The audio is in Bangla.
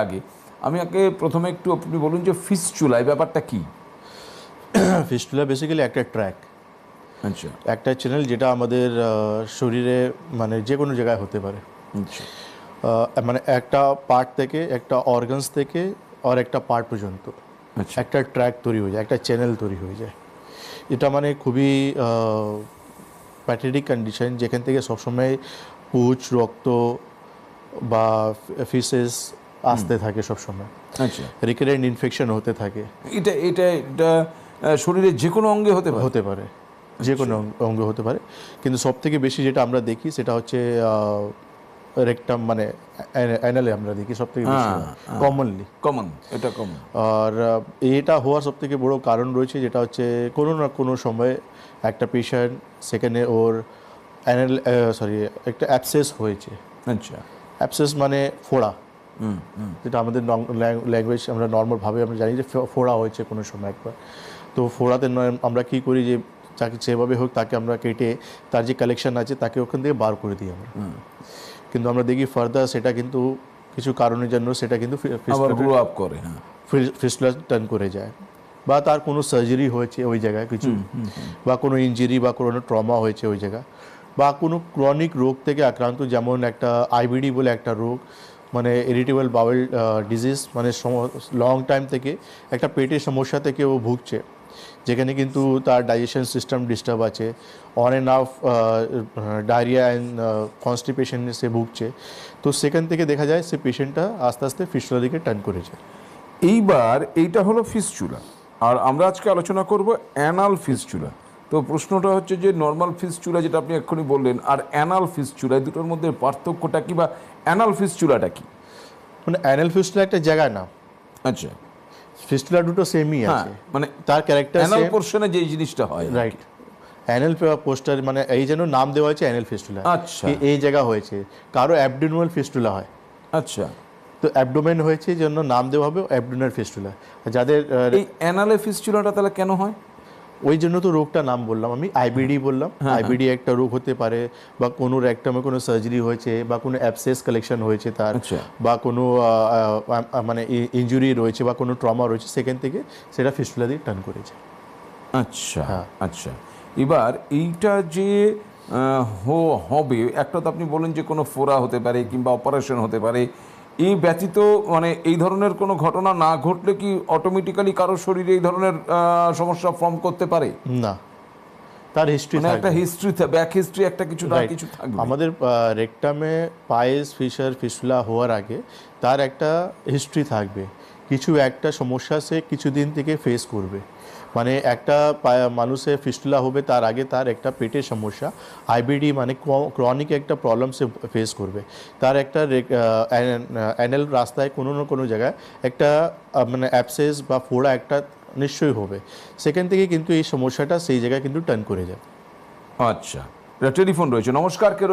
আগে আমি আগে প্রথমে একটু আপনি বলুন যে ফিস্চুলা এই ব্যাপারটা কি? ফিস্টুলা বেসিক্যালি একটা ট্র্যাক, আচ্ছা একটা চ্যানেল যেটা আমাদের শরীরে মানে যে কোনো জায়গায় হতে পারে। আচ্ছা মানে একটা পার্ট থেকে, একটা অর্গানস থেকে আর একটা পার্ট পর্যন্ত আচ্ছা একটা ট্র্যাক তৈরি হয়ে যায়, একটা চ্যানেল তৈরি হয়ে যায়। এটা মানে খুবই প্যাথেটিক কন্ডিশন, যেখান থেকে সবসময় পুজ, রক্ত বা ফিসেস আসতে থাকে সবসময়, আচ্ছা রিকারেন্ট ইনফেকশন হতে থাকে। এটা এটা এটা শরীরের যে কোনো অঙ্গে হতে পারে? হতে পারে, যে কোনো অঙ্গ হতে পারে, কিন্তু সব থেকে বেশি যেটা আমরা দেখি সেটা হচ্ছে রেকটাম, মানে অ্যানালে আমরা দেখি সব থেকে বেশি কমনলি। কমন, এটা কমন। আর এটা হওয়ার সব থেকে বড় কারণ রয়েছে, যেটা হচ্ছে কোনো না কোনো সময় একটা পেশেন্ট সেখানে ওর অ্যানাল একটা অ্যাবসেস হয়েছে। আচ্ছা অ্যাবসেস মানে ফোড়া, যেটা আমাদের ল্যাঙ্গুয়েজ আমরা নর্মালভাবে আমরা জানি যে ফোড়া হয়েছে কোনো সময় একবার। তো ফোড়াতে আমরা কী করি যে তাকে যেভাবে হোক তাকে আমরা কেটে তার যে কালেকশন আছে তাকে ওখান থেকে বার করে দিই আমরা। কিন্তু আমরা দেখি ফার্দার সেটা কিন্তু কিছু কারণের জন্য সেটা কিন্তু আবার গ্রো আপ করে, হ্যাঁ ফিস্টুলা টার্ন করে যায়, বা তার কোনো সার্জারি হয়েছে ওই জায়গায় কিছু, বা কোনো ইনজুরি বা কোনো ট্রমা হয়েছে ওই জায়গায়, বা কোনো ক্রনিক রোগ থেকে আক্রান্ত, যেমন একটা আইবিডি বলে একটা রোগ, মানে ইরিটেবল বাউল ডিজিজ, মানে লং টাইম থেকে একটা পেটের সমস্যা থেকে ও ভুগছে, যেখানে কিন্তু তার ডাইজেশন সিস্টেম ডিস্টার্ব আছে, on and off diarrhoea and constipation সে ভুগছে। তো সেখান থেকে দেখা যায় সে পেশেন্টটা আস্তে আস্তে ফিস্টুলার দিকে টার্ন করে যায়। এইবার এইটা হলো ফিস্চুলা, আর আমরা আজকে আলোচনা করব অ্যানাল ফিস্চুলা। তো প্রশ্নটা হচ্ছে যে নর্মাল ফিস্চুলা যেটা আপনি এক্ষুনি বললেন, আর অ্যানাল ফিস্চুলা, এই দুটোর মধ্যে পার্থক্যটা কি, বা অ্যানাল ফিস্চুলাটা কি? মানে অ্যানাল ফিস্টুলা একটা জায়গা না, আচ্ছা, ফিস্টুলা দুটো সেমই হ্যাঁ, আছে, মানে তার ক্যারেক্টার অ্যানাল সেম। পোর্শনে যে জিনিসটা হয়, রাইট, অ্যানাল পোস্টার মানে এই জন্য নাম দেওয়া হয়েছে অ্যানাল ফিস্টুলা, আচ্ছা এই জায়গা হয়েছে। কারো অ্যাবডোমিনাল ফিস্টুলা হয়, আচ্ছা, তো অ্যাবডোমেন হয়েছে জন্য নাম দেওয়া হবে অ্যাবডোমিনাল ফিস্টুলা। যাদের এই অ্যানালে ফিস্চুলাটা তাহলে কেন হয়? ওই জন্য তো রোগটা নাম বললাম আমি, আইবিডি বললাম। আইবিডি একটা রোগ হতে পারে, বা কোনো রেকটামে কোনো সার্জারি হয়েছে, বা কোনো অ্যাবসেস কালেকশন হয়েছে তার, আচ্ছা বা কোনো মানে ইনজুরি রয়েছে বা কোনো ট্রমা রয়েছে, সেখান থেকে সেটা ফিস্টুলা দিয়ে টার্ন করেছে। আচ্ছা আচ্ছা, এবার এইটা যে হবে, একটা তো আপনি বলেন যে কোনো ফোড়া হতে পারে কিংবা অপারেশন হতে পারে, এই ব্যতীত মানে এই ধরনের কোনো ঘটনা না ঘটলে কি অটোমেটিক্যালি কারো শরীরে এই ধরনের সমস্যা ফর্ম করতে পারে? না, তার হিস্ট্রি মানে একটা থাকবে। হিস্ট্রি, ব্যাক হিস্ট্রি একটা কিছু না কিছু থাকবে। আমাদের রেকটামে পায়েস ফিস্টুলা হওয়ার আগে তার একটা হিস্ট্রি থাকবে, কিছু একটা সমস্যা সে কিছুদিন থেকে ফেস করবে। মানে একটা মানুষের ফিস্টুলা হবে তার আগে তার একটা পেটের সমস্যা, আইবিডি মানে ক্রনিক একটা প্রবলেম সে ফেস করবে। তার একটা অ্যানাল রাস্তায় কোনো না কোনো জায়গায় একটা মানে অ্যাবসেস বা ফোড়া একটা নিশ্চয়ই হবে, সেখান থেকে কিন্তু এই সমস্যাটা সেই জায়গায় কিন্তু টার্ন করে যায়। আচ্ছা, টেলিফোন রয়েছে, নমস্কার, কে রয়েছে?